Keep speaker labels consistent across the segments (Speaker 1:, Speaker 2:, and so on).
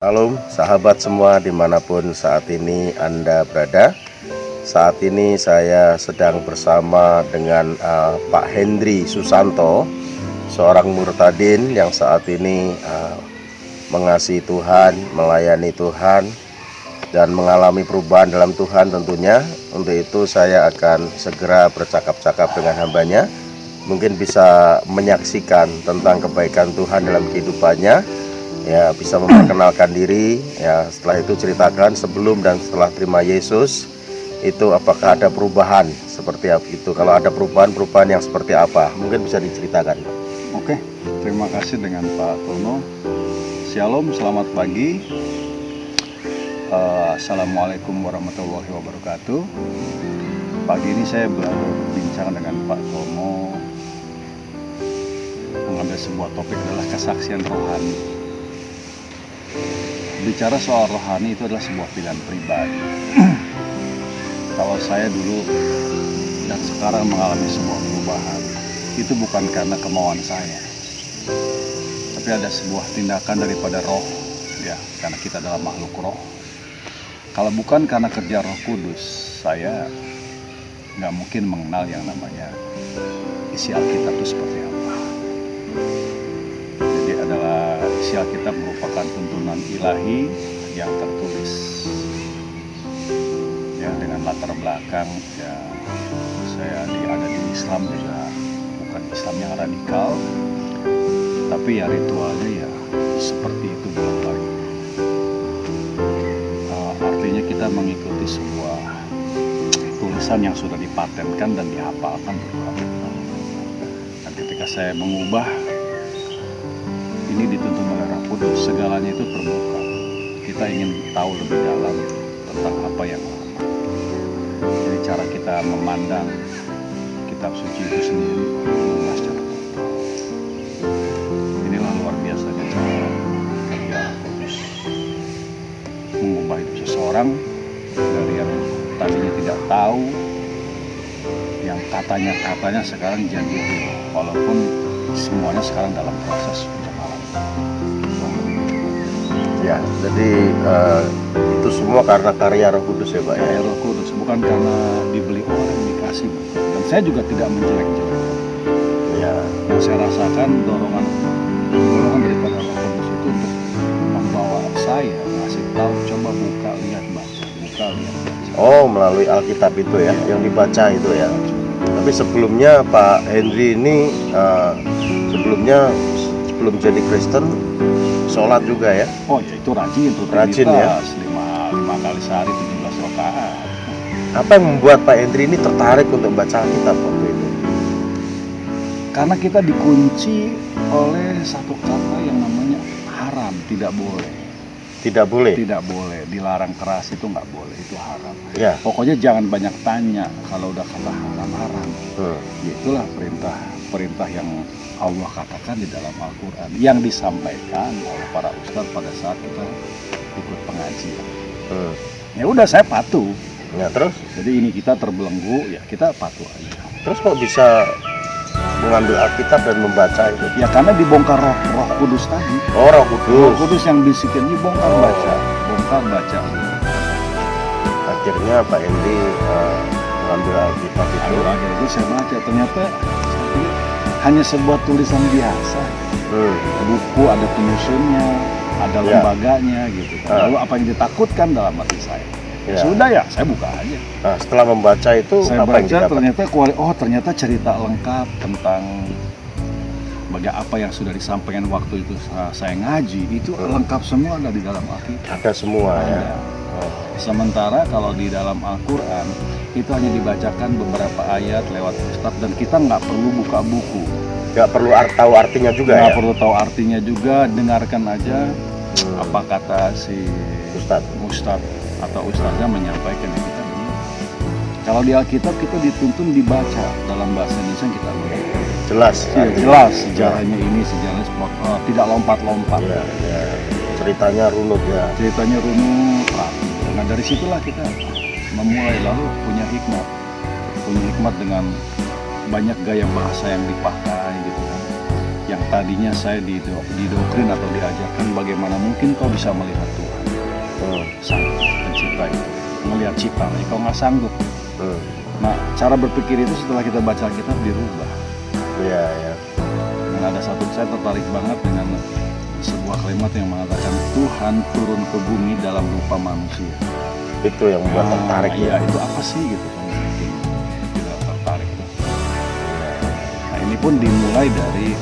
Speaker 1: Halo sahabat semua dimanapun saat ini Anda berada. Saat ini saya sedang bersama dengan Pak Hendri Susanto, seorang murtadin yang saat ini mengasihi Tuhan, melayani Tuhan, dan mengalami perubahan dalam Tuhan tentunya. Untuk itu saya akan segera bercakap-cakap dengan hambanya. Mungkin bisa menyaksikan tentang kebaikan Tuhan dalam kehidupannya, ya, bisa memperkenalkan diri, ya. Setelah itu ceritakan sebelum dan setelah terima Yesus itu apakah ada perubahan seperti apa itu. Kalau ada perubahan yang seperti apa, mungkin bisa diceritakan.
Speaker 2: Oke, terima kasih dengan Pak Tono. Shalom, selamat pagi. Assalamualaikum warahmatullahi wabarakatuh. Pagi ini saya berbincang dengan Pak Tono mengambil sebuah topik adalah kesaksian rohani. Bicara soal rohani itu adalah sebuah pilihan pribadi. Kalau saya dulu dan sekarang mengalami sebuah perubahan, itu bukan karena kemauan saya, tapi ada sebuah tindakan daripada roh, ya, karena kita adalah makhluk roh. Kalau bukan karena kerja Roh Kudus, saya nggak mungkin mengenal yang namanya isi Alkitab itu seperti apa. Jadi adalah isi Alkitab merupakan tuntunan ilahi yang tertulis, ya, dengan latar belakang, ya, saya ada di Islam juga, bukan Islam yang radikal, tapi ya ritualnya ya seperti itu bolak-balik. Artinya kita mengikuti sebuah tulisan yang sudah dipatenkan dan dihafalkan berulang-ulang. Dan ketika saya mengubah, ini dituntun oleh Roh Kudus, segalanya itu terbuka. Kita ingin tahu lebih dalam tentang apa yang lama. Jadi cara kita memandang kitab suci itu sendiri adalah secara total. Inilah luar biasanya cara kerja Roh Kudus mengubah hidup seseorang dari yang tadinya tidak tahu, yang katanya sekarang jadi real, walaupun semuanya sekarang dalam proses pencemaran.
Speaker 1: Ya, jadi itu semua karena karya Roh Kudus ya Pak ya.
Speaker 2: Karya Roh Kudus, bukan karena dibeli orang, dikasih. Dan saya juga tidak menjelek-jelekan.
Speaker 1: Ya,
Speaker 2: Yang saya rasakan dorongan daripada Roh Kudus itu untuk membawa saya, ngasih tahu, coba buka, lihat, baca, buka, lihat, baca.
Speaker 1: oh, melalui Alkitab itu ya, yang dibaca itu ya. Tapi sebelumnya Pak Hendri ini sebelum jadi Kristen sholat juga ya.
Speaker 2: Oh ya, itu rajin
Speaker 1: Ya.
Speaker 2: 5 kali sehari 17 rakaat.
Speaker 1: Apa yang membuat Pak Hendri ini tertarik untuk baca Alkitab waktu itu?
Speaker 2: Karena kita dikunci oleh satu kata yang namanya haram, tidak boleh.
Speaker 1: Tidak boleh.
Speaker 2: Tidak boleh, dilarang keras, itu nggak boleh, itu haram.
Speaker 1: Ya.
Speaker 2: Pokoknya jangan banyak tanya kalau udah kata haram. Itulah perintah yang Allah katakan di dalam Al-Quran, yang disampaikan oleh para ustadz pada saat kita ikut pengajian. Ya udah, saya patuh.
Speaker 1: Ya, terus?
Speaker 2: Jadi ini kita terbelenggu, ya kita patuh aja.
Speaker 1: Terus kok bisa mengambil Alkitab dan membaca itu?
Speaker 2: Ya karena dibongkar roh Kudus tadi.
Speaker 1: Oh, Roh Kudus.
Speaker 2: Roh Kudus yang bisikin, bongkar baca.
Speaker 1: Akhirnya Pak Hendri mengambil Alkitab itu.
Speaker 2: Akhirnya itu saya baca, ternyata hanya sebuah tulisan biasa. Buku ada penyusunnya, ada lembaganya gitu. Lalu apa yang ditakutkan dalam hati saya? Ya sudah, ya saya buka aja.
Speaker 1: Nah, setelah membaca itu
Speaker 2: saya
Speaker 1: apa
Speaker 2: baca,
Speaker 1: yang didapat?
Speaker 2: ternyata cerita lengkap tentang apa yang sudah disampaikan waktu itu saya ngaji, itu lengkap semua ada di dalam Alkitab.
Speaker 1: Ada semua ya.
Speaker 2: Sementara kalau di dalam Al-Quran itu hanya dibacakan beberapa ayat lewat ustadz, dan kita nggak perlu buka buku,
Speaker 1: nggak perlu tahu artinya juga,
Speaker 2: nggak perlu tahu artinya juga, dengarkan aja apa kata si ustadz atau ustadznya menyampaikan, yang kita dengar. Kalau di Alkitab kita dituntun dibaca dalam bahasa Indonesia, kita mengerti. Jelas sejarahnya ini, sejarahnya tidak lompat-lompat.
Speaker 1: Ya. Ceritanya runut ya.
Speaker 2: Rapi. Nah dari situlah kita memulai, lalu punya hikmat dengan banyak gaya bahasa yang dipakai gitu kan. Yang tadinya saya didoktrin atau diajarkan bagaimana mungkin kau bisa melihat Tuhan, Sang Pencipta itu, melihat ciptaan, kau nggak sanggup. Nah, cara berpikir itu setelah kita baca Alkitab dirubah.
Speaker 1: Iya, ya.
Speaker 2: Dan ada satu, saya tertarik banget dengan sebuah kalimat yang mengatakan Tuhan turun ke bumi dalam rupa manusia.
Speaker 1: Itu yang membuat tertarik
Speaker 2: Iya,
Speaker 1: ya.
Speaker 2: itu apa sih gitu kan? Tidak tertarik tuh. Nah, ini pun dimulai dari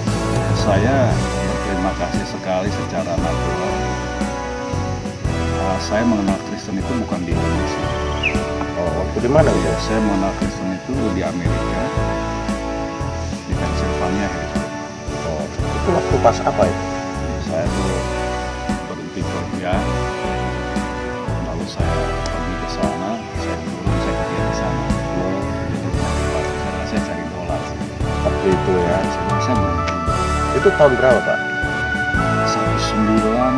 Speaker 2: saya berterima kasih sekali secara natural. Saya mengenal Kristen itu bukan di Indonesia.
Speaker 1: Oh, waktu di mana gitu?
Speaker 2: Saya mengenal Kristen itu di Amerika, di Pennsylvania.
Speaker 1: Oh, itu waktu pas apa itu?
Speaker 2: Saya tuh berhenti kerja, lalu saya pergi ke sana, saya kerja di sana. Saya cari dolar.
Speaker 1: Waktu itu ya.
Speaker 2: Saya berhenti.
Speaker 1: Itu tahun berapa, Pak? 99.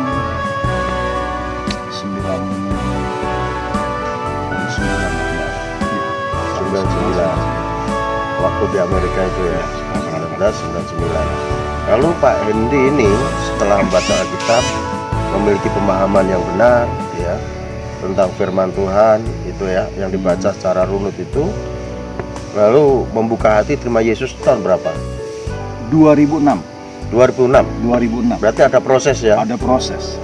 Speaker 1: Waktu di Amerika itu ya, 1999. Lalu Pak Hendy ini setelah membaca Alkitab memiliki pemahaman yang benar ya tentang firman Tuhan itu ya yang dibaca secara runut itu, lalu membuka hati terima Yesus tahun berapa?
Speaker 2: 2006.
Speaker 1: 2006. Berarti ada proses ya?
Speaker 2: Ada proses.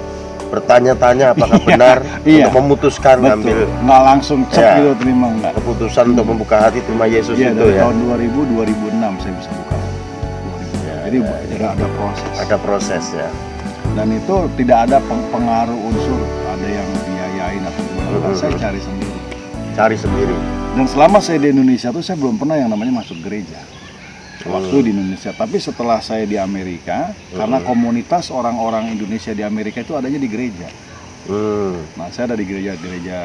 Speaker 1: Bertanya-tanya apakah benar
Speaker 2: Iya.
Speaker 1: untuk memutuskan ngambil
Speaker 2: Nggak langsung cek
Speaker 1: Ya.
Speaker 2: gitu terima enggak.
Speaker 1: keputusan untuk membuka hati terima Yesus
Speaker 2: Iya,
Speaker 1: itu
Speaker 2: dari
Speaker 1: ya.
Speaker 2: tahun 2006 saya bisa buka. 2000.
Speaker 1: Ya,
Speaker 2: Jadi
Speaker 1: ya.
Speaker 2: ada proses.
Speaker 1: Ada proses ya.
Speaker 2: Dan itu tidak ada pengaruh unsur ada yang biayain atau gimana. Saya cari sendiri.
Speaker 1: Cari sendiri.
Speaker 2: Dan selama saya di Indonesia tuh saya belum pernah yang namanya masuk gereja. Waktu di Indonesia, tapi setelah saya di Amerika, karena komunitas orang-orang Indonesia di Amerika itu adanya di gereja. Nah, saya ada di gereja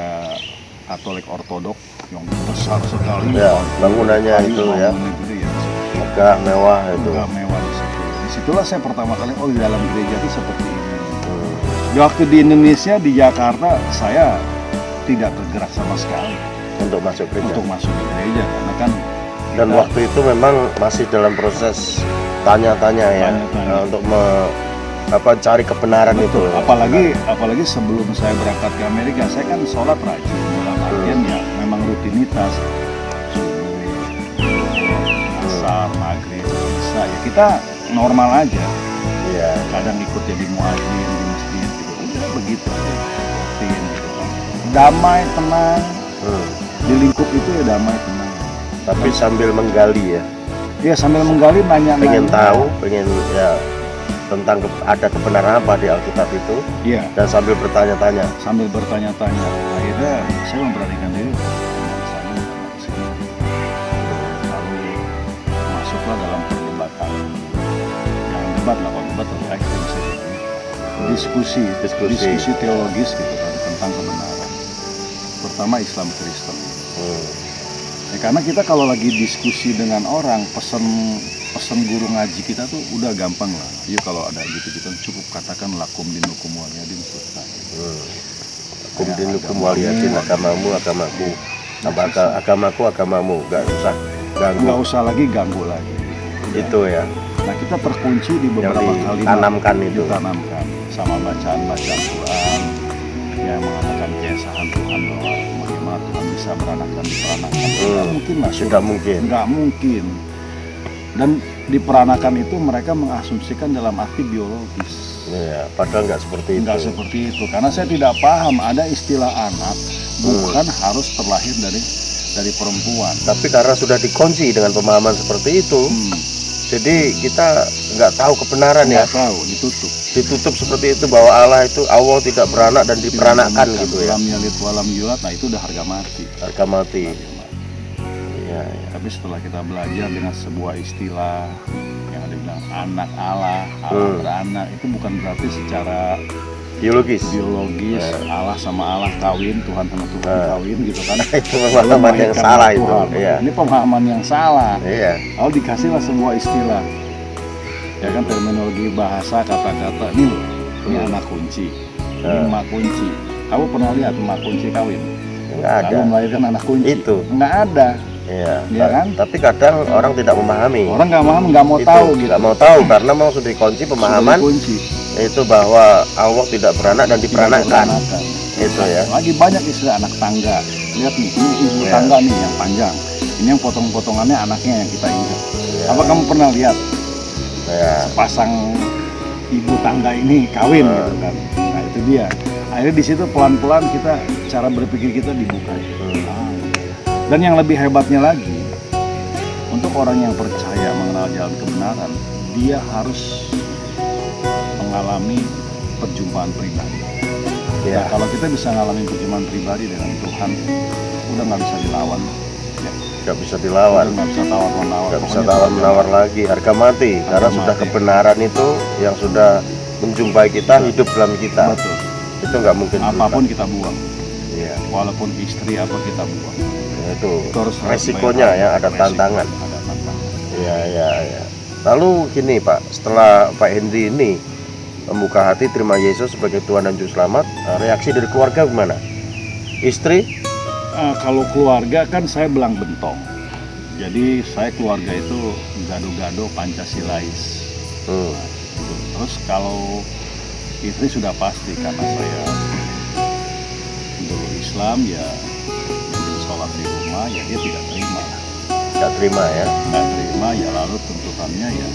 Speaker 2: Katolik Ortodok yang besar sekali.
Speaker 1: Ya, bangunannya itu ya.
Speaker 2: Itu ya.
Speaker 1: Megah, mewah itu.
Speaker 2: Megah, mewah di situ. Disitulah saya pertama kali di dalam gereja itu seperti ini. Di waktu di Indonesia di Jakarta saya tidak tergerak sama sekali
Speaker 1: Untuk masuk gereja.
Speaker 2: untuk masuk di gereja karena kan
Speaker 1: Dan
Speaker 2: kita-
Speaker 1: waktu itu memang masih dalam proses tanya-tanya ya.
Speaker 2: Tanya-tanya.
Speaker 1: Untuk cari kebenaran itu.
Speaker 2: Betul. Apalagi sebelum saya berangkat ke Amerika, saya kan sholat rajin dalam artian ya memang rutinitas subuh, asar, maghrib, isya ya kita normal aja.
Speaker 1: Iya.
Speaker 2: Kadang ikut jadi muadzin di masjid gitu, udah begitu aja rutin gitu kan. Damai, tenang, di lingkup itu ya damai, tenang.
Speaker 1: Tapi sambil menggali ya.
Speaker 2: Ya sambil menggali nanya-nanya.
Speaker 1: Pengen tahu, pengen ya tentang ada kebenaran apa di Alkitab itu,
Speaker 2: Iya.
Speaker 1: dan sambil bertanya-tanya.
Speaker 2: Sambil bertanya-tanya, akhirnya saya memberanikan diri ke sana, ke sini. Lalu masuklah dalam perdebatan, yang debat lah, kalau debat lebih ekstrim sih. Diskusi teologis gitu kan tentang kebenaran. Pertama Islam Kristen. Ya, karena kita kalau lagi diskusi dengan orang, pesen guru ngaji kita tuh udah gampang lah. Yuk kalau ada gitu-gitu cukup katakan lakum dinukum waliyadin selesai.
Speaker 1: Kum dinukum waliyadin, agamamu agamaku, agamaku agamamu, nggak usah ganggu.
Speaker 2: Nggak usah lagi ganggu lagi.
Speaker 1: Itu ya.
Speaker 2: Nah kita terkunci di beberapa kalimat
Speaker 1: ditanamkan itu.
Speaker 2: ditanamkan sama bacaan Quran yang mengatakan keesaan Tuhan bahwa bagaimana Tuhan bisa beranakan diperanakan. Nggak mungkin lah.
Speaker 1: Tidak mungkin.
Speaker 2: Nggak mungkin. Dan diperanakan itu mereka mengasumsikan dalam arti biologis.
Speaker 1: Ya, padahal nggak seperti itu.
Speaker 2: Enggak seperti itu, karena saya tidak paham ada istilah anak bukan harus terlahir dari perempuan.
Speaker 1: Tapi karena sudah dikunci dengan pemahaman seperti itu, jadi kita nggak tahu kebenaran ya.
Speaker 2: Nggak tahu, ditutup.
Speaker 1: Ditutup seperti itu bahwa Allah tidak beranak dan diperanakan gitu ya.
Speaker 2: Lam yalid walam yulad, nah itu udah harga mati.
Speaker 1: Harga mati. Ya, ya.
Speaker 2: Tapi setelah kita belajar dengan sebuah istilah yang dibilang anak Allah, Allah beranak, itu bukan berarti secara
Speaker 1: Biologis.
Speaker 2: Allah sama Allah kawin, Tuhan sama Tuhan kawin gitu kan.
Speaker 1: Itu pemahaman yang salah itu.
Speaker 2: Tuhan.
Speaker 1: Iya.
Speaker 2: Ini pemahaman yang salah.
Speaker 1: Iya.
Speaker 2: Lalu dikasihlah sebuah istilah, ya kan, terminologi bahasa, kata-kata ini loh, ini anak kunci, ini emak kunci. Kamu pernah lihat emak kunci kawin?
Speaker 1: Nggak ada.
Speaker 2: Lalu melahirkan anak kunci?
Speaker 1: Itu.
Speaker 2: Nggak ada.
Speaker 1: Iya,
Speaker 2: Iya kan?
Speaker 1: tapi kadang orang tidak memahami.
Speaker 2: Orang nggak paham, nggak mau
Speaker 1: Itu
Speaker 2: tahu gitu.
Speaker 1: nggak mau tahu karena memang sudah dikunci pemahaman
Speaker 2: Sudah dikunci.
Speaker 1: itu bahwa Allah tidak beranak dan diperanakkan. Itu ya.
Speaker 2: Lagi banyak istilah anak tangga. Lihat nih, ini ibu
Speaker 1: Iya.
Speaker 2: tangga nih yang panjang. Ini yang potong-potongannya anaknya yang kita injak.
Speaker 1: Iya.
Speaker 2: Apa kamu pernah lihat
Speaker 1: Ya.
Speaker 2: sepasang ibu tangga ini kawin gitu kan? Nah itu dia. Akhirnya di situ pelan-pelan kita cara berpikir kita dibuka. Dan yang lebih hebatnya lagi, untuk orang yang percaya mengenal jalan kebenaran, dia harus mengalami perjumpaan pribadi.
Speaker 1: Ya.
Speaker 2: Nah, kalau kita bisa mengalami perjumpaan pribadi dengan Tuhan, udah nggak bisa dilawan. Ya,
Speaker 1: Nggak bisa dilawan.
Speaker 2: udah nggak bisa tawar-menawar.
Speaker 1: Nggak bisa
Speaker 2: Pokoknya
Speaker 1: tawar-menawar lagi, harga mati. Karena sudah
Speaker 2: mati.
Speaker 1: kebenaran itu yang sudah menjumpai kita, hidup dalam kita.
Speaker 2: Betul.
Speaker 1: Itu nggak mungkin
Speaker 2: Apapun kita buang,
Speaker 1: Iya.
Speaker 2: walaupun istri apa kita buang.
Speaker 1: Itu
Speaker 2: Itu harus
Speaker 1: resikonya ya, ada
Speaker 2: resiko,
Speaker 1: tantangan.
Speaker 2: Ada tantangan.
Speaker 1: Iya, iya, iya. Lalu gini Pak, setelah Pak Henry ini membuka hati terima Yesus sebagai Tuhan dan Juru Selamat, reaksi dari keluarga gimana? Istri?
Speaker 2: Kalau keluarga kan saya belang bentong. Jadi saya keluarga itu gado-gado Pancasilais. Terus kalau istri sudah pasti karena saya dulu Islam ya sholat di rumah ya dia tidak terima.
Speaker 1: Nggak terima ya?
Speaker 2: Nggak terima ya lalu tuntutannya ya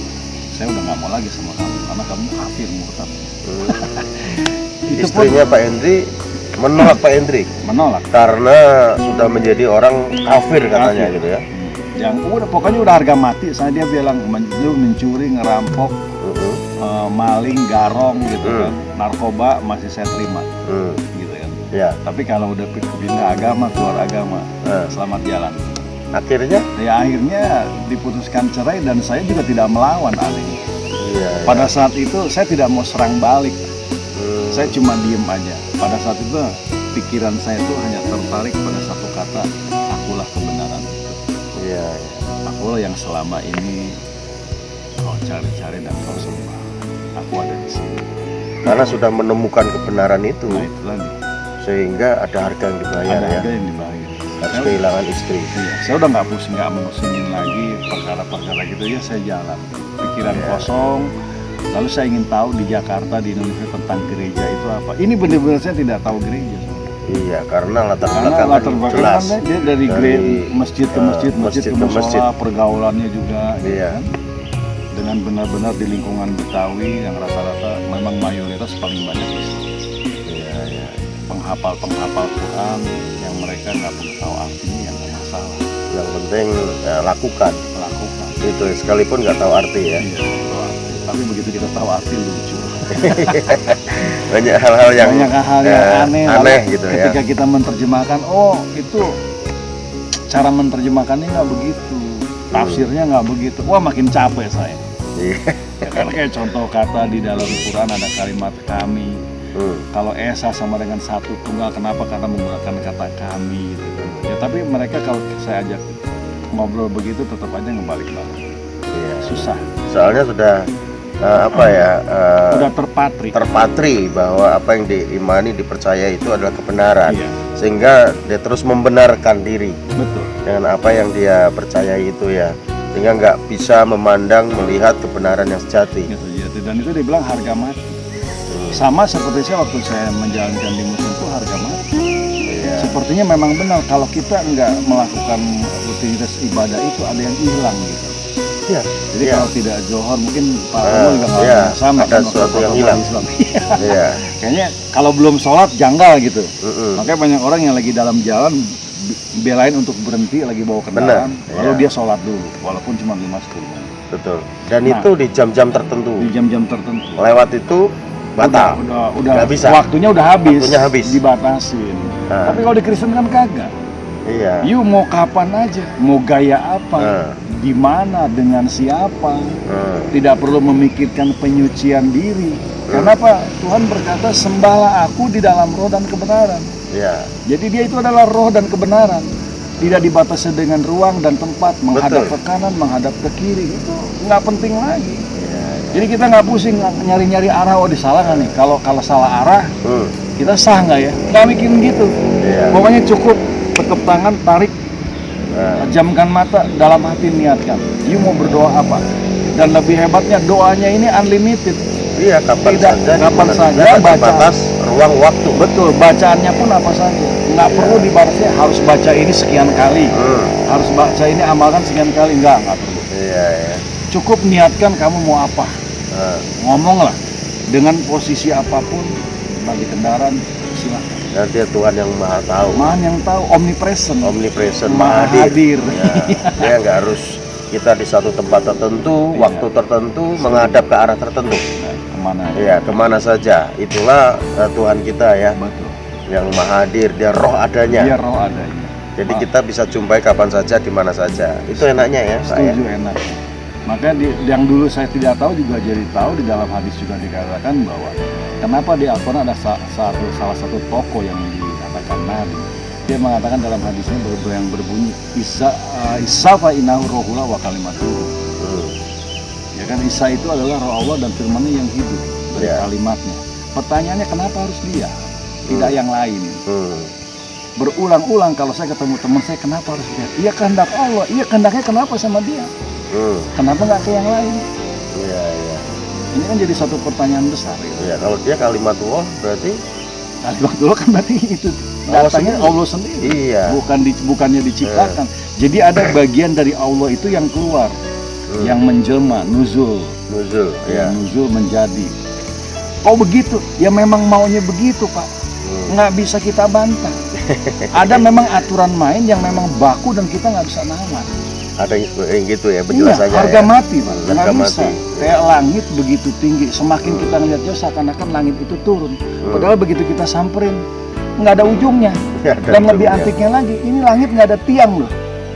Speaker 2: saya udah nggak mau lagi sama kamu karena kamu kafir murtad. Itu pun
Speaker 1: Istrinya Pak Henry menolak Pak Henry
Speaker 2: menolak.
Speaker 1: karena sudah menjadi orang kafir katanya
Speaker 2: Kafir.
Speaker 1: gitu ya.
Speaker 2: Yang udah pokoknya udah harga mati. Saya dia bilang lu mencuri, ngerampok, maling, garong gitu kan, narkoba masih saya terima gitu kan.
Speaker 1: Ya.
Speaker 2: Tapi kalau udah pindah agama, keluar agama, selamat jalan.
Speaker 1: Akhirnya?
Speaker 2: Ya akhirnya diputuskan cerai dan saya juga tidak melawan anehnya.
Speaker 1: Iya.
Speaker 2: Pada saat itu saya tidak mau serang balik, saya cuma diem aja. Pada saat itu pikiran saya itu hanya tertarik pada satu kata, akulah kebenaran itu.
Speaker 1: Iya.
Speaker 2: Akulah yang selama ini kau cari-cari dan kau sembah. Aku ada di sini.
Speaker 1: Karena sudah menemukan kebenaran itu,
Speaker 2: Nah itu lagi.
Speaker 1: sehingga ada harga yang dibayar
Speaker 2: Ada
Speaker 1: ya.
Speaker 2: harga yang dibayar.
Speaker 1: Harus
Speaker 2: Saya,
Speaker 1: kehilangan istri.
Speaker 2: iya, saya udah nggak musingin lagi perkara-perkara gitu ya. Saya jalan, pikiran
Speaker 1: Iya.
Speaker 2: kosong. Lalu saya ingin tahu di Jakarta, di Indonesia tentang gereja itu apa. Ini benar-benar saya tidak tahu gereja.
Speaker 1: Iya, karena latar
Speaker 2: Karena
Speaker 1: belakang
Speaker 2: latar
Speaker 1: kan
Speaker 2: belakang
Speaker 1: jelas.
Speaker 2: kan dia dari masjid ke masjid, masjid ke musola, pergaulannya juga, gitu
Speaker 1: Iya.
Speaker 2: kan. Dengan benar-benar di lingkungan Betawi yang rata-rata memang mayoritas paling banyak Islam.
Speaker 1: Iya, iya.
Speaker 2: Penghafal Quran yang mereka nggak perlu tahu artinya yang nggak masalah,
Speaker 1: Yang penting lakukan.
Speaker 2: lakukan.
Speaker 1: Itu sekalipun nggak tahu arti ya.
Speaker 2: Iya, tahu arti. Tapi begitu kita tahu arti lucu.
Speaker 1: Banyak hal-hal yang
Speaker 2: Banyak hal yang aneh.
Speaker 1: aneh
Speaker 2: Lalu
Speaker 1: gitu ya.
Speaker 2: ketika kita menerjemahkan, oh itu cara menerjemahkannya nggak begitu, tafsirnya nggak begitu. Wah makin capek saya.
Speaker 1: Iya.
Speaker 2: Ya kan kayak contoh kata di dalam Quran ada kalimat kami. Kalau Esa sama dengan satu tunggal, kenapa? Karena menggunakan kata kami gitu kan. Ya tapi mereka kalau saya ajak ngobrol begitu tetap aja ngebalik-balik.
Speaker 1: Iya.
Speaker 2: Susah.
Speaker 1: Soalnya sudah
Speaker 2: Udah terpatri.
Speaker 1: terpatri bahwa apa yang diimani, dipercaya itu adalah kebenaran.
Speaker 2: Iya,
Speaker 1: Sehingga dia terus membenarkan diri
Speaker 2: betul.
Speaker 1: dengan apa yang dia percayai itu ya. Sehingga nggak bisa memandang, melihat kebenaran yang sejati.
Speaker 2: Gitu. Dan itu dibilang harga mati. Sama seperti saya waktu saya menjalankan di musim itu harga mati.
Speaker 1: Iya.
Speaker 2: Sepertinya memang benar kalau kita nggak melakukan rutinitas ibadah itu ada yang hilang gitu.
Speaker 1: Iya.
Speaker 2: Jadi
Speaker 1: Iya.
Speaker 2: kalau tidak johor mungkin Pak Romo juga nggak
Speaker 1: iya,
Speaker 2: sama
Speaker 1: ada
Speaker 2: kan,
Speaker 1: sesuatu
Speaker 2: waktu
Speaker 1: yang
Speaker 2: Pak
Speaker 1: hilang.
Speaker 2: Islam.
Speaker 1: Iya.
Speaker 2: Kayaknya kalau belum sholat janggal gitu.
Speaker 1: Mm-mm.
Speaker 2: Makanya banyak orang yang lagi dalam jalan belain untuk berhenti lagi bawa kendaraan,
Speaker 1: Benar,
Speaker 2: lalu
Speaker 1: iya.
Speaker 2: dia sholat dulu walaupun cuma 5-10 menit.
Speaker 1: Betul. Dan
Speaker 2: Nah.
Speaker 1: itu di jam-jam tertentu.
Speaker 2: Di jam-jam tertentu.
Speaker 1: Lewat itu batal.
Speaker 2: Udah
Speaker 1: Nggak bisa.
Speaker 2: waktunya udah habis.
Speaker 1: Waktunya habis.
Speaker 2: Dibatasin.
Speaker 1: Nah.
Speaker 2: Tapi kalau di Kristen kan kagak.
Speaker 1: Iya.
Speaker 2: You mau kapan aja, mau gaya apa,
Speaker 1: Nah.
Speaker 2: di mana, dengan siapa, tidak perlu memikirkan penyucian diri. Kenapa? Tuhan berkata sembahlah aku di dalam roh dan kebenaran.
Speaker 1: Iya.
Speaker 2: Jadi dia itu adalah roh dan kebenaran. Tidak dibatasi dengan ruang dan tempat, menghadap
Speaker 1: Betul.
Speaker 2: ke kanan, menghadap ke kiri. Itu nggak penting lagi.
Speaker 1: Iya.
Speaker 2: Jadi kita nggak pusing nyari-nyari arah, oh disalah nggak nih? Kalau salah arah, kita sah nggak ya? Nggak mikirin gitu.
Speaker 1: Iya.
Speaker 2: Pokoknya cukup tekep tangan, tarik, Pejamkan mata, dalam hati niatkan. You mau berdoa apa? Dan lebih hebatnya doanya ini unlimited.
Speaker 1: Iya, kapan saja,
Speaker 2: kapan saja,
Speaker 1: batas ruang waktu.
Speaker 2: Betul, bacaannya pun apa saja. Nggak perlu dibatasnya harus baca ini sekian kali. Harus baca ini amalkan sekian kali. Nggak perlu.
Speaker 1: Iya, iya.
Speaker 2: Cukup niatkan kamu mau apa. Ngomonglah dengan posisi apapun, lagi kendaraan, silakan.
Speaker 1: Nanti Tuhan yang maha tahu.
Speaker 2: Maha yang tahu, omnipresent.
Speaker 1: Maha hadir. Ya, dia nggak harus kita di satu tempat tertentu, waktu tertentu, menghadap ke arah tertentu.
Speaker 2: Kemana?
Speaker 1: Iya, kemana saja. Itulah Tuhan kita ya.
Speaker 2: Betul.
Speaker 1: Yang maha hadir, dia roh adanya.
Speaker 2: Dia roh adanya.
Speaker 1: Jadi kita bisa jumpai kapan saja, di mana saja. Itu enaknya ya,
Speaker 2: Setuju, enak. Maka yang dulu saya tidak tahu juga jadi tahu. Di dalam hadis juga dikatakan bahwa kenapa di Al-Quran ada salah satu tokoh yang dikatakan Nabi. Dia mengatakan dalam hadisnya yang berbunyi Isa fa innahu rohullah wa kalimatuhu. Ya kan, Isa itu adalah roh Allah dan firman-Nya yang hidup dari kalimatnya. Pertanyaannya kenapa harus dia, tidak yang lain? Berulang-ulang kalau saya ketemu teman saya, kenapa harus dia? Iya kehendak Allah. Iya kehendaknya kenapa sama dia? Kenapa nggak ke yang lain?
Speaker 1: Iya, iya.
Speaker 2: Ini kan jadi satu pertanyaan besar.
Speaker 1: Iya, kalau dia kalimatullah berarti
Speaker 2: kalimatullah kan berarti itu datangnya Allah sendiri.
Speaker 1: Iya.
Speaker 2: Bukannya diciptakan. Jadi ada bagian dari Allah itu yang keluar, yang menjelma, nuzul.
Speaker 1: Ya.
Speaker 2: Nuzul menjadi. Kok begitu? Ya memang maunya begitu, Pak. Nggak bisa kita bantah. Ada memang aturan main yang memang baku dan kita nggak bisa nawar.
Speaker 1: Ada yang gitu ya penjelasannya.
Speaker 2: Iya, harga mati, Pak.
Speaker 1: Harga
Speaker 2: Nggak bisa.
Speaker 1: mati.
Speaker 2: Kayak langit begitu tinggi, semakin kita ngeliat jauh seakan-akan langit itu turun. Padahal begitu kita samperin, nggak ada ujungnya. Dan lebih antiknya lagi, ini langit nggak ada tiang loh.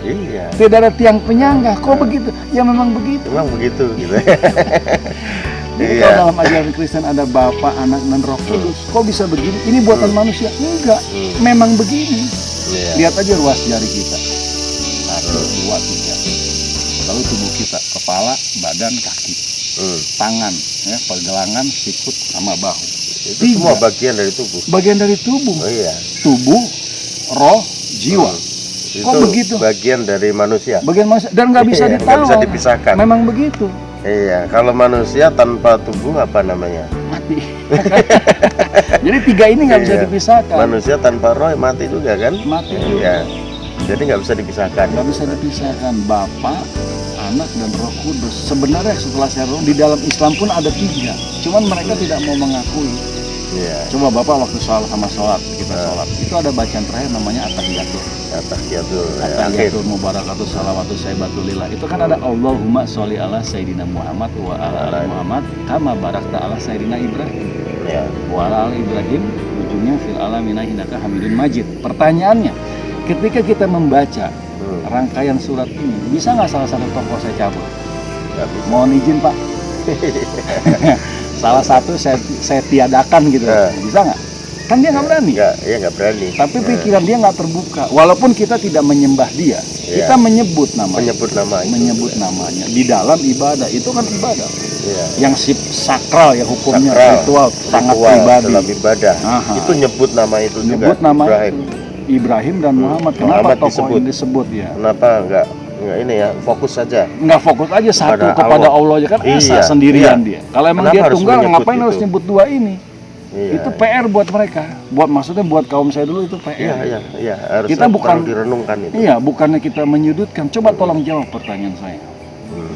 Speaker 1: Iya.
Speaker 2: Tidak ada tiang penyangga. Kok begitu? Ya memang begitu.
Speaker 1: Memang begitu gitu.
Speaker 2: Jadi kalau dalam ajaran Kristen ada Bapa, Anak, dan Roh Kudus, kok bisa begini? Ini buatan manusia? Enggak, memang begini. Lihat aja ruas jari kita. 1, 2, 3. Lalu tubuh kita, kepala, badan, kaki, tangan, ya, pergelangan, sikut, sama bahu.
Speaker 1: Itu semua bagian dari tubuh.
Speaker 2: Bagian dari tubuh.
Speaker 1: Oh iya.
Speaker 2: Tubuh, roh, jiwa. Kok begitu?
Speaker 1: Bagian dari manusia.
Speaker 2: Bagian manusia dan nggak bisa ditawar.
Speaker 1: Nggak bisa dipisahkan.
Speaker 2: Memang begitu.
Speaker 1: Iya. Kalau manusia tanpa tubuh apa namanya?
Speaker 2: Mati. Jadi tiga ini nggak bisa dipisahkan.
Speaker 1: Manusia tanpa roh mati juga kan?
Speaker 2: Mati.
Speaker 1: Iya. Jadi nggak bisa dipisahkan.
Speaker 2: Nggak bisa dipisahkan. Bapa, Anak, dan Roh Kudus. Sebenarnya setelah saya di dalam Islam pun ada 3. Cuman mereka tidak mau mengakui.
Speaker 1: Iya.
Speaker 2: Coba Bapak waktu sholat kita sholat, itu ada bacaan terakhir namanya At-Tahiyatul. At-Tahiyatul mubarakatuh salawatu sayyibatulillah. Itu kan ada Allahumma sholli ala sayyidina Muhammad wa ala ali Muhammad kama barakta ala sayyidina Ibrahim.
Speaker 1: Ya.
Speaker 2: Wa ala ali Ibrahim ujungnya fil alamina innaka Hamidun Majid. Pertanyaannya, ketika kita membaca rangkaian surat ini, bisa nggak salah satu tokoh saya cabut? Mohon izin Pak. Salah satu saya tiadakan gitu, bisa nggak? Kan dia nggak berani.
Speaker 1: Iya nggak berani.
Speaker 2: Tapi pikiran dia nggak terbuka. Walaupun kita tidak menyembah dia, kita menyebut namanya. Menyebut namanya di dalam ibadah itu kan ibadah. Yang sakral, yang hukumnya ritual, sangat pribadi.
Speaker 1: Dalam ibadah. Itu nyebut nama itu
Speaker 2: nyebut
Speaker 1: juga.
Speaker 2: Nama Ibrahim dan Muhammad. Kenapa tokoh ini disebut ya?
Speaker 1: Kenapa nggak ini ya, fokus saja.
Speaker 2: Nggak fokus aja satu kepada Allah aja kan, asa sendirian dia. Kalau emang dia tunggal, ngapain harus nyebut 2 ini? Itu PR buat mereka. Maksudnya buat kaum saya dulu itu PR.
Speaker 1: Iya, harus
Speaker 2: kita bukan
Speaker 1: direnungkan itu.
Speaker 2: Iya, bukannya kita menyudutkan. Coba tolong jawab pertanyaan saya.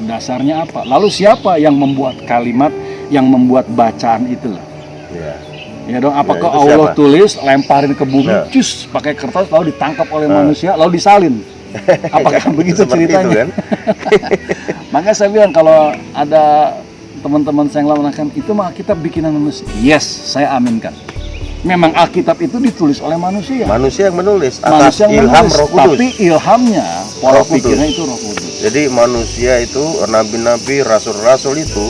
Speaker 2: Dasarnya apa? Lalu siapa yang membuat kalimat, yang membuat bacaan itulah? Ya dong, apakah Allah tulis, lemparin ke bumi, cus, pakai kertas, lalu ditangkap oleh manusia, lalu disalin? Apakah begitu ceritanya? Itu, kan? Makanya saya bilang kalau ada teman-teman saya yang mengatakan itu mah Alkitab bikinan manusia. Yes, saya aminkan. Memang Alkitab itu ditulis oleh manusia.
Speaker 1: Manusia yang menulis atas ilham Roh Kudus.
Speaker 2: Tapi ilhamnya, pola pikirnya itu Roh Kudus.
Speaker 1: Jadi manusia itu, nabi-nabi, rasul-rasul itu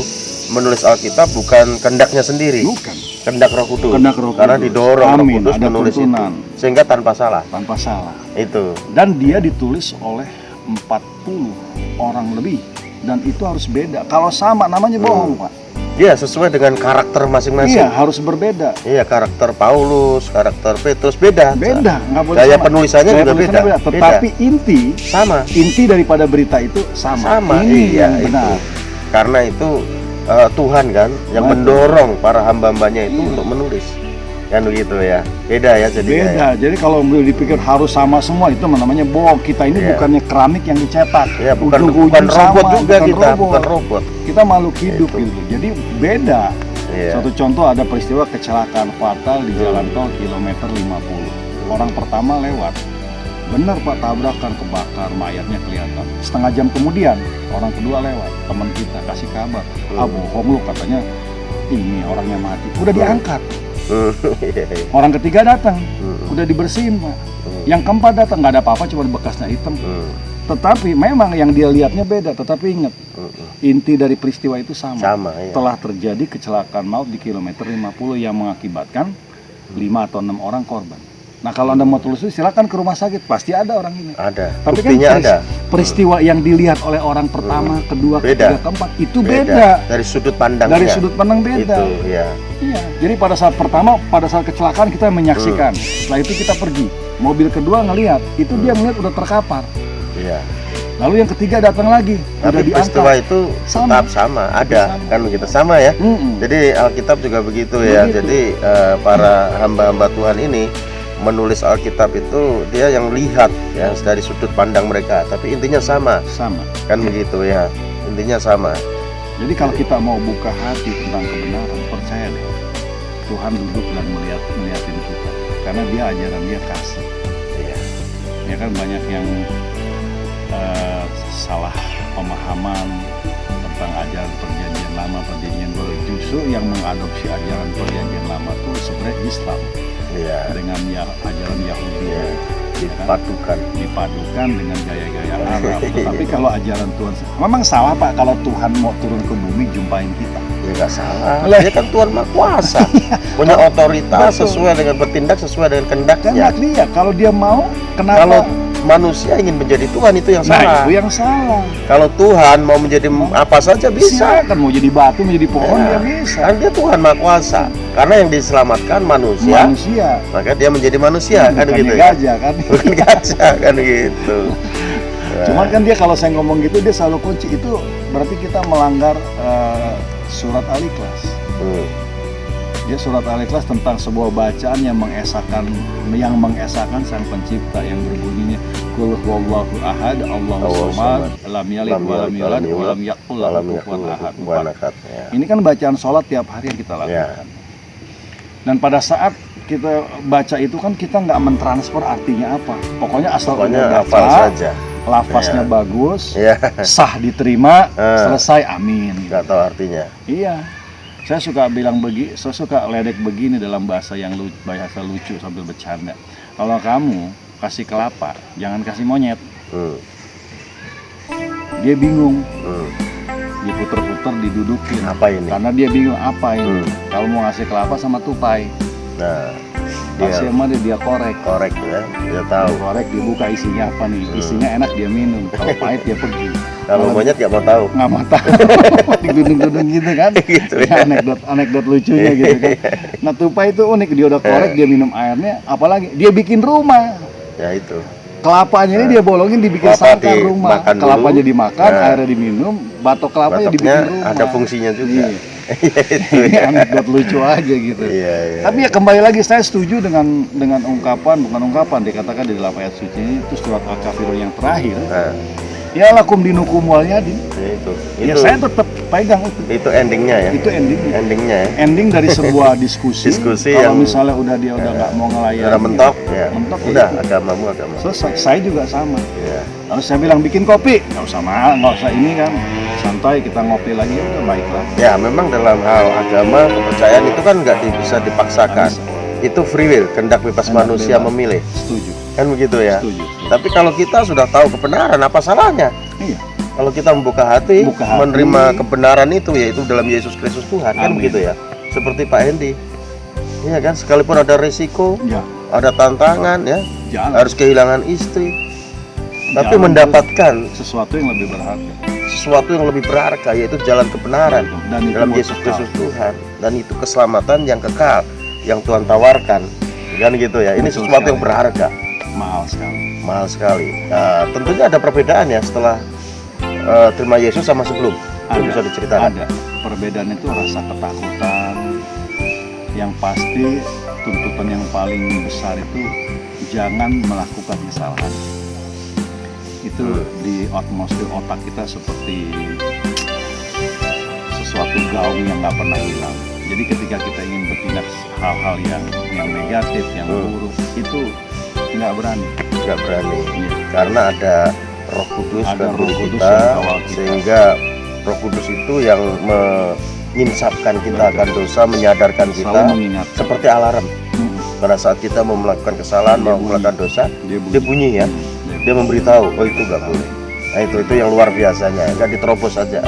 Speaker 1: menulis Alkitab bukan kehendaknya sendiri. Bukan. Kehendak Roh Kudus. Karena didorong Roh Kudus menulis itu. Sehingga tanpa salah.
Speaker 2: Tanpa salah.
Speaker 1: Itu.
Speaker 2: Dan dia ditulis oleh 40 orang lebih. Dan itu harus beda. Kalau sama namanya bohong, Pak.
Speaker 1: Iya, sesuai dengan karakter masing-masing.
Speaker 2: Iya, harus berbeda.
Speaker 1: Iya, karakter Paulus, karakter Petrus beda.
Speaker 2: Beda, nggak boleh
Speaker 1: Gaya
Speaker 2: sama.
Speaker 1: penulisannya
Speaker 2: Gaya
Speaker 1: juga
Speaker 2: penulisannya
Speaker 1: beda.
Speaker 2: Tetapi inti daripada berita itu sama.
Speaker 1: Sama,
Speaker 2: Ini
Speaker 1: iya
Speaker 2: yang
Speaker 1: itu.
Speaker 2: benar.
Speaker 1: Karena itu Tuhan kan yang
Speaker 2: Betul.
Speaker 1: mendorong para hamba-hambanya itu
Speaker 2: Iya.
Speaker 1: untuk menulis. Kan begitu ya. Beda ya jadinya. Ya.
Speaker 2: Beda. Jadi kalau dipikir harus sama semua itu namanya bohong. Kita ini
Speaker 1: Iya.
Speaker 2: bukannya keramik yang dicetak.
Speaker 1: Ya, bukan
Speaker 2: Ujung-ujung
Speaker 1: robot
Speaker 2: sama,
Speaker 1: juga
Speaker 2: bukan
Speaker 1: kita,
Speaker 2: robot.
Speaker 1: bukan robot.
Speaker 2: Kita makhluk hidup
Speaker 1: Itu.
Speaker 2: gitu. Jadi beda.
Speaker 1: Iya.
Speaker 2: Satu contoh ada peristiwa kecelakaan fatal di jalan tol kilometer 50. Orang pertama lewat. Benar Pak, tabrakan, kebakar, mayatnya kelihatan. Setengah jam kemudian orang kedua lewat. Teman kita kasih kabar, bohong lu katanya ini orangnya mati. Udah diangkat.
Speaker 1: Iya, iya.
Speaker 2: Orang ketiga datang, udah dibersihin Pak. Yang keempat datang nggak ada apa-apa, cuma bekasnya hitam. Tetapi memang yang dia lihatnya beda. Tetapi ingat, inti dari peristiwa itu sama.
Speaker 1: Sama ya.
Speaker 2: Telah terjadi kecelakaan maut di kilometer 50 yang mengakibatkan 5 atau 6 orang korban. Nah kalau Anda mau telusuri silakan ke rumah sakit, pasti ada orang ini.
Speaker 1: Ada.
Speaker 2: Tapi
Speaker 1: Buktinya
Speaker 2: kan
Speaker 1: ada.
Speaker 2: peristiwa yang dilihat oleh orang pertama, kedua,
Speaker 1: Beda.
Speaker 2: ketiga, keempat itu beda.
Speaker 1: Dari sudut pandangnya.
Speaker 2: Dari sudut pandang beda.
Speaker 1: Itu ya.
Speaker 2: Iya. Jadi pada saat pertama, pada saat kecelakaan kita menyaksikan. Setelah itu kita pergi. Mobil kedua ngelihat, itu dia melihat udah terkapar.
Speaker 1: Iya.
Speaker 2: Lalu yang ketiga datang lagi, udah
Speaker 1: Tapi
Speaker 2: diangkat.
Speaker 1: peristiwa itu tetap sama, ada
Speaker 2: Sama.
Speaker 1: kan begitu sama ya.
Speaker 2: Mm-mm.
Speaker 1: Jadi Alkitab juga begitu ya.
Speaker 2: Begitu.
Speaker 1: Jadi para hamba-hamba Tuhan ini menulis Alkitab itu dia yang lihat ya dari sudut pandang mereka, tapi intinya sama,
Speaker 2: Sama.
Speaker 1: kan begitu ya. Intinya sama.
Speaker 2: Jadi kalau kita mau buka hati tentang kebenaran, percaya deh, Tuhan duduk dan melihatin kita, karena dia ajaran dia kasih.
Speaker 1: Iya.
Speaker 2: Ya kan banyak yang salah pemahaman tentang ajaran perjanjian lama, perjanjian baru. Justru yang mengadopsi ajaran perjanjian lama itu sebenarnya Islam
Speaker 1: Iya.
Speaker 2: dengan ajaran Yahudi.
Speaker 1: Iya.
Speaker 2: Ya kan?
Speaker 1: Dipadukan.
Speaker 2: Dengan gaya-gaya Arab. Tetapi kalau ajaran Tuhan, memang salah Pak kalau Tuhan mau turun ke bumi jumpain kita.
Speaker 1: Ya nggak salah.
Speaker 2: Lah.
Speaker 1: Dia kan Tuhan Maha Kuasa, punya otoritas sesuai dengan bertindak sesuai dengan kehendaknya.
Speaker 2: Kan dia kalau dia mau kenapa?
Speaker 1: Kalau manusia ingin menjadi Tuhan itu yang
Speaker 2: Nah
Speaker 1: salah.
Speaker 2: itu yang salah.
Speaker 1: Kalau Tuhan mau menjadi apa saja bisa.
Speaker 2: Kan mau jadi batu, menjadi pohon
Speaker 1: Ya,
Speaker 2: dia bisa.
Speaker 1: kan dia Tuhan Maha Kuasa. Karena yang diselamatkan manusia, maka dia menjadi manusia kan
Speaker 2: Bukannya
Speaker 1: gitu ya.
Speaker 2: gajah kan.
Speaker 1: Bukan gajah kan gitu.
Speaker 2: Cuman kan dia kalau saya ngomong gitu dia selalu kunci itu berarti kita melanggar surat Al-Ikhlas. Dia surat Al-Ikhlas tentang sebuah bacaan yang mengesahkan Sang Pencipta yang berbunyinya Qul huwallahu ahad, Allahu samad, lam yalid wa lam yulad wa lam yakul lahu kufuwan ahad. Ini kan bacaan sholat tiap hari yang kita lakukan. Dan pada saat kita baca itu kan kita nggak mentransfer artinya apa. Pokoknya asal udah
Speaker 1: hafal
Speaker 2: baca,
Speaker 1: saja.
Speaker 2: lafaznya bagus,
Speaker 1: Ya,
Speaker 2: sah diterima, selesai, amin.
Speaker 1: nggak tahu artinya.
Speaker 2: Iya. Saya suka saya suka ledek begini dalam bahasa yang bahasa lucu sambil bercanda. Kalau kamu kasih kelapa, jangan kasih monyet. Dia bingung. Diputer-puter, didudukin.
Speaker 1: Apa ini?
Speaker 2: Karena dia bingung apa ini. Kalau mau ngasih kelapa sama tupai.
Speaker 1: Nah,
Speaker 2: Kasih sama dia korek.
Speaker 1: korek ya, dia tahu.
Speaker 2: Korek dibuka isinya apa nih? Isinya enak dia minum. Kalau pahit dia pergi.
Speaker 1: Kalau monyet nggak mau tahu.
Speaker 2: Nggak mau tahu. Digudung-gudung gitu kan.
Speaker 1: Gitu
Speaker 2: Ya, anekdot lucunya gitu kan. Nah tupai itu unik, dia udah korek, dia minum airnya. Apalagi dia bikin rumah.
Speaker 1: Ya itu.
Speaker 2: Kelapanya ini dia bolongin, dibikin
Speaker 1: Kelapa
Speaker 2: sangkar rumah.
Speaker 1: dimakan dulu.
Speaker 2: Kelapanya dimakan, airnya diminum, batok kelapanya dibikin
Speaker 1: Batoknya
Speaker 2: rumah.
Speaker 1: ada fungsinya juga.
Speaker 2: Iya.
Speaker 1: Itu
Speaker 2: Ini
Speaker 1: ya.
Speaker 2: anekdot lucu aja gitu.
Speaker 1: Iya, iya.
Speaker 2: Tapi ya kembali lagi saya setuju dengan bukan ungkapan dikatakan di dalam ayat suci ini, itu surat Al-Kafirun yang terakhir.
Speaker 1: Nah,
Speaker 2: Ya lakum dinukum walyadin.
Speaker 1: ya itu.
Speaker 2: Ya saya tetap pegang itu.
Speaker 1: Itu endingnya ya.
Speaker 2: Itu endingnya.
Speaker 1: Endingnya ya.
Speaker 2: Ending dari sebuah diskusi.
Speaker 1: Diskusi
Speaker 2: kalau
Speaker 1: yang-
Speaker 2: misalnya dia udah nggak mau ngelayani.
Speaker 1: Udah mentok ya.
Speaker 2: Mentok ya
Speaker 1: Udah
Speaker 2: itu.
Speaker 1: agama.
Speaker 2: Selesai. Saya juga sama.
Speaker 1: Ya.
Speaker 2: Lalu saya bilang bikin kopi, nggak usah ini kan, santai kita ngopi lagi, udah baiklah.
Speaker 1: Ya, memang dalam hal agama kepercayaan itu kan nggak bisa dipaksakan.
Speaker 2: Nggak
Speaker 1: Itu free will, kehendak bebas
Speaker 2: Kehendak
Speaker 1: manusia
Speaker 2: bebas.
Speaker 1: memilih.
Speaker 2: Setuju.
Speaker 1: Kan begitu ya.
Speaker 2: Setuju.
Speaker 1: Tapi kalau kita sudah tahu kebenaran, apa salahnya?
Speaker 2: Iya.
Speaker 1: Kalau kita membuka hati,
Speaker 2: Buka hati.
Speaker 1: menerima kebenaran itu, yaitu dalam Yesus Kristus Tuhan, kan
Speaker 2: Amin.
Speaker 1: begitu ya. Seperti Pak Hendi. Iya kan, sekalipun ada risiko,
Speaker 2: Ya.
Speaker 1: ada tantangan ya,
Speaker 2: Jangan.
Speaker 1: harus kehilangan istri, tapi
Speaker 2: Jangan
Speaker 1: mendapatkan
Speaker 2: sesuatu yang lebih berharga.
Speaker 1: sesuatu yang lebih berharga, yaitu jalan kebenaran
Speaker 2: Dan itu
Speaker 1: dalam
Speaker 2: buat
Speaker 1: Yesus
Speaker 2: kekal.
Speaker 1: Kristus Tuhan, dan itu keselamatan yang kekal yang Tuhan tawarkan, kan gitu ya. Ini
Speaker 2: Betul
Speaker 1: sesuatu
Speaker 2: sekali.
Speaker 1: yang berharga,
Speaker 2: Mahal sekali.
Speaker 1: mahal sekali. Nah, tentunya ada perbedaan ya setelah terima Yesus sama sebelum. Itu bisa diceritakan.
Speaker 2: Ada. Perbedaan itu rasa ketakutan. Yang pasti tuntutan yang paling besar itu jangan melakukan kesalahan. Itu di atmosfer otak kita seperti sesuatu gaung yang nggak pernah hilang. Jadi ketika kita ingin bertindak hal-hal yang negatif, yang buruk, itu nggak berani.
Speaker 1: Nggak berani,
Speaker 2: Iya.
Speaker 1: karena ada Roh Kudus
Speaker 2: Ada
Speaker 1: dan
Speaker 2: Roh
Speaker 1: Roh
Speaker 2: Kudus
Speaker 1: kita,
Speaker 2: yang kawal kita.
Speaker 1: sehingga Roh Kudus itu yang menyinsapkan kita akan dosa, menyadarkan kita,
Speaker 2: Selalu mengingatkan.
Speaker 1: seperti alarm. Pada saat kita mau melakukan kesalahan,
Speaker 2: Dia
Speaker 1: mau
Speaker 2: bunyi.
Speaker 1: melakukan dosa,
Speaker 2: Dia
Speaker 1: dia bunyi ya. Dia memberitahu, oh itu nggak boleh. Nah itu yang luar biasanya, nggak diterobos saja.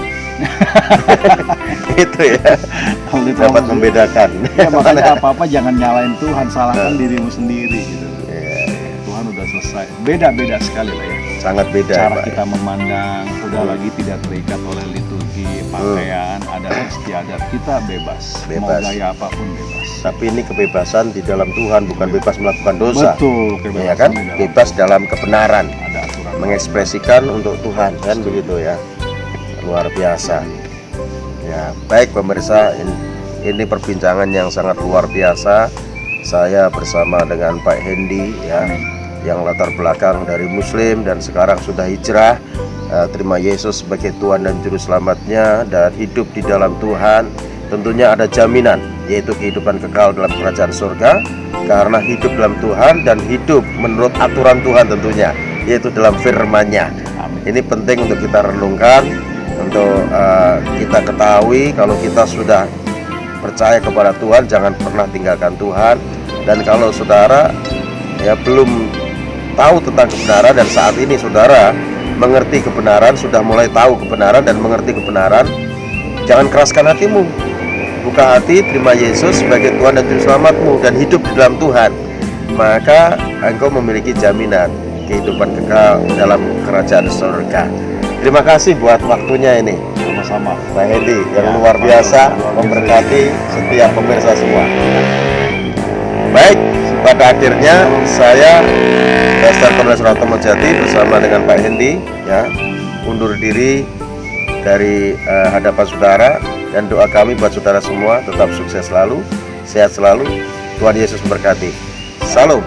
Speaker 1: Itu ya, dapat membedakan.
Speaker 2: Ya, makanya apa-apa jangan nyalain Tuhan, salahkan dirimu sendiri gitu.
Speaker 1: Ya,
Speaker 2: Tuhan udah selesai. Beda-beda sekali lah ya.
Speaker 1: sangat beda ya,
Speaker 2: Cara
Speaker 1: Pak.
Speaker 2: kita memandang udah lagi tidak terikat oleh liturgi, pakaian, adat istiadat. Kita bebas. Mau
Speaker 1: Bebas.
Speaker 2: gaya apapun bebas.
Speaker 1: Tapi ini kebebasan di dalam Tuhan, bukan bebas melakukan dosa.
Speaker 2: Betul,
Speaker 1: Ya kan?
Speaker 2: kebebasan di dalam
Speaker 1: Bebas dalam kebenaran,
Speaker 2: ada aturan.
Speaker 1: mengekspresikan untuk Tuhan, kan begitu ya. Luar biasa. Ya, baik pemirsa, ini perbincangan yang sangat luar biasa. Saya bersama dengan Pak Hendy ya, yang latar belakang dari Muslim dan sekarang sudah hijrah, terima Yesus sebagai Tuhan dan Juru Selamatnya, dan hidup di dalam Tuhan. Tentunya ada jaminan, yaitu kehidupan kekal dalam kerajaan surga, karena hidup dalam Tuhan dan hidup menurut aturan Tuhan tentunya, yaitu dalam firman-Nya.
Speaker 2: Amin.
Speaker 1: Ini penting untuk kita renungkan, untuk kita ketahui kalau kita sudah percaya kepada Tuhan, jangan pernah tinggalkan Tuhan. Dan kalau saudara ya belum tahu tentang kebenaran, dan saat ini saudara mengerti kebenaran, sudah mulai tahu kebenaran dan mengerti kebenaran, jangan keraskan hatimu. Buka hati, terima Yesus sebagai Tuhan dan Juru Selamatmu, dan hidup di dalam Tuhan. Maka engkau memiliki jaminan kehidupan kekal dalam kerajaan surga. Terima kasih buat waktunya ini,
Speaker 2: Sama-sama.
Speaker 1: Pak Hendy, yang
Speaker 2: Ya,
Speaker 1: luar biasa,
Speaker 2: luar biasa.
Speaker 1: memberkati setiap pemirsa semua. Baik, pada akhirnya saya Pastor Cornelius Ratomo Jati bersama dengan Pak Hendy ya undur diri dari hadapan saudara, dan doa kami buat saudara semua tetap sukses selalu, sehat selalu. Tuhan Yesus memberkati. Salam.